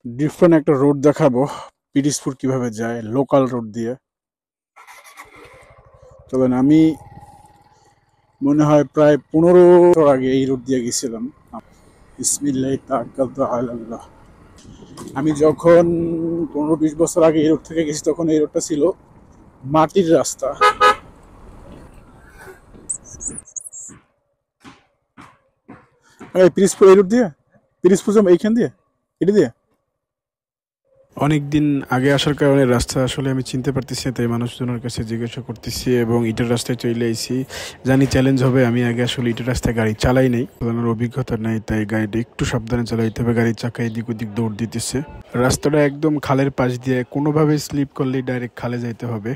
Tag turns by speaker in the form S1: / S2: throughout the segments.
S1: Different একটা road দেখাবো পিরিজপুর কিভাবে যায় লোকাল রোড দিয়ে। তবে আমি মনে হয় প্রায় 15 বছর আগে এই রোড দিয়ে গেছিলাম। বিসমিল্লাহি তাওয়াক্কালতু আলাল্লাহ। আমি যখন 15-20 বছর আগে এই রোড থেকে গেছি তখন এই রোডটা ছিল মাটির রাস্তা। এই পিরিজপুর এই রোড দিয়ে, পিরিজপুর যাবো এইখান দিয়ে, এটা দিয়ে। অনেকদিন আগে আসার কারণে রাস্তা আসলে আমি চিনতে পারতেছি না, তাই মানুষজনের কাছে জিজ্ঞাসা করতেছি এবং ইটার রাস্তায় চলে আইছি। জানি চ্যালেঞ্জ হবে, আমি আগে আসলে ইটার রাস্তায় গাড়ি চালাই নাই, চালানোর অভিজ্ঞতা নাই, তাই গাড়িটা একটু সাবধানে চালাইতে হবে। গাড়ির চাকা এদিক ওদিক দৌড় দিতেছে। রাস্তাটা একদম খালের পাশ দিয়ে, কোনোভাবে স্লিপ করলেই ডাইরেক্ট খালে যাইতে হবে।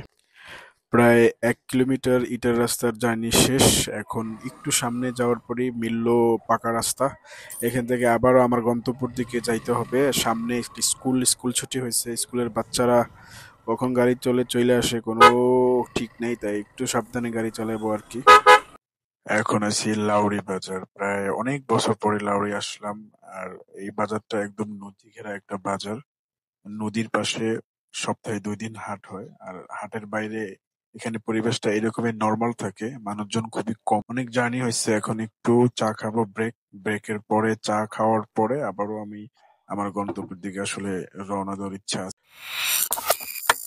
S1: প্রায় 1 কিলোমিটার ইটার রাস্তার জার্নি শেষ। এখন একটু সামনে যাওয়ার পরেই মিলল পাকা রাস্তা। এখান থেকে আবারও আমার গন্তব্যের দিকে যাইতে হবে। সামনে একটি স্কুল ছুটি হয়েছে, স্কুলের বাচ্চারা কখন গাড়ি চলে আসে কোনো ঠিক নেই, তাই একটু সাবধানে গাড়ি চালাবো আর কি। এখন আছি লাউড়ি বাজার, প্রায় অনেক বছর পরে লাউড়ি আসলাম। আর এই বাজারটা একদম নদী ঘেরা একটা বাজার। নদীর পাশে সপ্তাহে 2 দিন হাট হয়, আর হাটের বাইরে এখানে পরিবেশটা এরকমই নর্মাল থাকে, মানুষজন খুবই কম। অনেক জার্নি হয়েছে, এখন একটু চা খাবো। ব্রেকের পরে চা খাওয়ার পরে আবারও আমি আমার গন্তব্যের দিকে আসলে রওনা দেওয়ার ইচ্ছা আছে।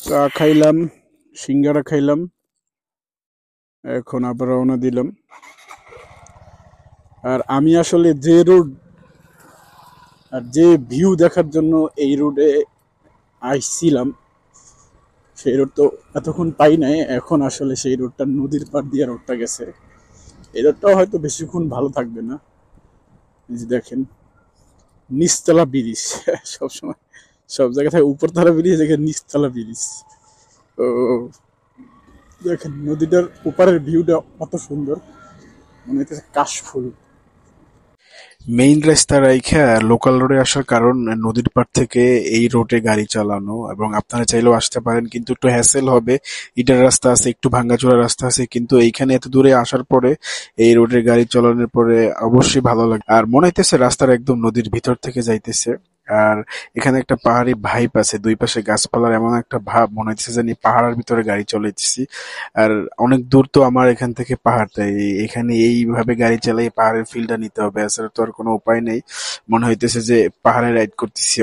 S1: চা খাইলাম, সিঙ্গারা খাইলাম, এখন আবার রওনা দিলাম। আর আমি আসলে যে রোড আর যে ভিউ দেখার জন্য এই রোডে আইছিলাম, সেই রোড তো এতক্ষণ পাই নাই। এখন আসলে সেই রোডটা নদীর পাড় দিয়ে রোডটা গেছে। এই রোডটাও হয়তো বেশিক্ষণ ভালো থাকবে না। এই যে দেখেন নিচতলা ব্রিজ সবসময় সব জায়গা থেকে উপরতলা ব্রিজ, দেখেন নিচতলা ব্রিজ। তো দেখেন নদীটার ওপারের ভিউটা কত সুন্দর, মনে হচ্ছে কাশফুল। মেইন রাস্তা রাইখা লোকাল রোডে আসার কারণ নদীর পাড় থেকে এই রোডে গাড়ি চালানো, এবং আপনারা চাইলেও আসতে পারেন, কিন্তু একটু হ্যাসেল হবে। ইটার রাস্তা আছে, একটু ভাঙ্গাচোরা রাস্তা আছে, কিন্তু এইখানে এত দূরে আসার পরে এই রোডে গাড়ি চালানোর পরে অবশ্যই ভালো লাগে। আর মনে হইতেছে রাস্তার একদম নদীর ভিতর থেকে যাইতেছে। আর এখানে একটা পাহাড়ি ভাইব আছে, দুই পাশে গাছপালার এমন একটা ভাব, মনে হচ্ছে জানি পাহাড়ের ভিতরে গাড়ি চলাইতেছি। আর অনেক দূর তো আমার এখান থেকে পাহাড়টা, এখানে এইভাবে গাড়ি চালাই পাহাড়ের ফিলটা নিতে হবে, এছাড়া তো আর কোনো উপায় নেই। মনে হইতেছে যে পাহাড়ে রাইড করতেছি।